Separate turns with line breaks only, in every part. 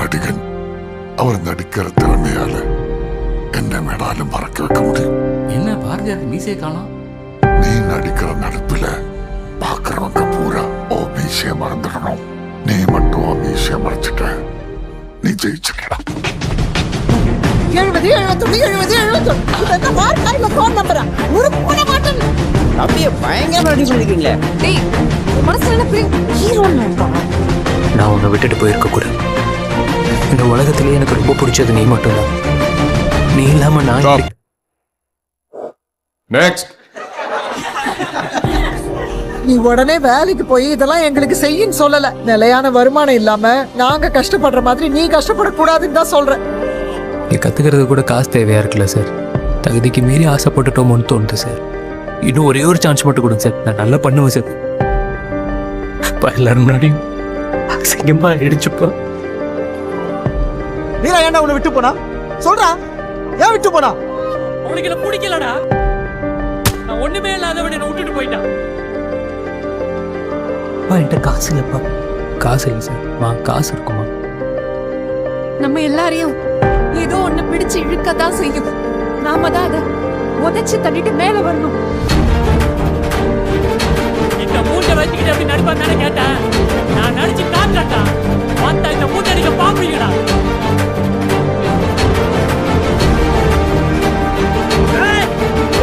நடிகன். அவர் நடிக்கிற திறமையால என்ன வேணாலும் மறக்க வைக்க முடியும்.
என்ன பாரதியார் மீசையை காணோம்?
நீ நடிக்கிற நடிப்புல பாக்குறவங்க பூரா ஓ மீசைய மறந்துடணும். நீ மட்டும் ஓ மீசைய மறைச்சிட்ட, நீ ஜெயிச்சுக்கடா.
70 71 70 71 போன் நம்பரா ஒரு போன மாட்டேன்.
அப்படியே பயங்கரமா ரெடி பண்ணிருக்கீங்களே.
டேய் மனசுல ஹீரோ
நான் உன்னை விட்டுட்டு போயிருக்க கூட. இந்த உலகத்திலேயே எனக்கு ரொம்ப பிடிச்சது நீ மட்டும்தான். நீ இல்லாம நான்
நெக்ஸ்ட்.
நீ உடனே வேலைக்கு போய் இதெல்லாம் எங்களுக்கு செய்யின்னு சொல்லல. நிலையான வருமானம் இல்லாம நாங்க கஷ்டப்படுற மாதிரி நீ கஷ்டப்படக்கூடாதுன்னு தான் சொல்றேன்.
நீ கத்துக்கிறது கூட காசு தேவையா இருக்குல்ல சார். தகுதிக்கு மீறி ஆசைப்பட்டுட்டோமோன்னு தோணுது சார். இன்னும் ஒரே ஒரு சான்ஸ் மட்டும் கொடுங்க சார். நான் நல்லா பண்ணுவேன் சார். எல்லாரும் முன்னாடியும் அசிங்கமா ஆயிடுச்சுப்பா.
நீரா ஏன்டா உன்னை விட்டு போனா? சொல்றா, ஏன் விட்டு போனா?
அவனுக்கு என்ன பிடிக்கலடா. நான் ஒண்ணுமே இல்லாதவன் என்ன விட்டுட்டு போயிட்டான்.
என்கிட்ட காசு இல்லப்பா. காசு இல்லை சார். காசு இருக்குமா?
நம்ம எல்லாரையும் ஏதோ ஒண்ணு பிடிச்சு இழுக்கத்தான் செய்யும். நாம தான் அதை உதைச்சு தள்ளிட்டு மேல வரணும்.
இந்த மூட்டை வச்சுக்கிட்டு எப்படி நடிப்பான்னு தானே கேட்டேன். நான் நடிச்சு காட்டாட்டா பார்த்தா இந்த மூட்டை அடிக்க பாப்பீங்கடா.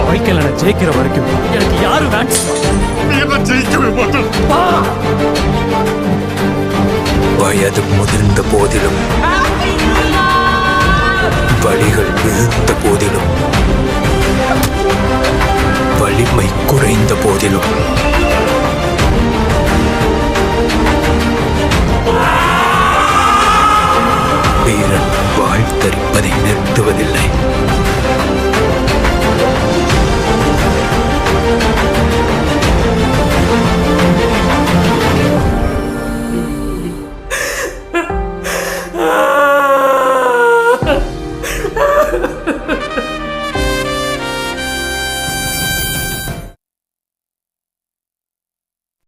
வாழ்க்கையில நான் ஜெயிக்கிற வரைக்கும்
எனக்கு யாரும் வேண்டாம்.
ஜெயிக்கவே மாட்டேன்.
வயது முதிர்ந்த போதிலும், வழிகள் மிகுந்த போதிலும், வலிமை குறைந்த போதிலும், வீரன் வாழ்த்தரிப்பதை நிறுத்துவதில்லை.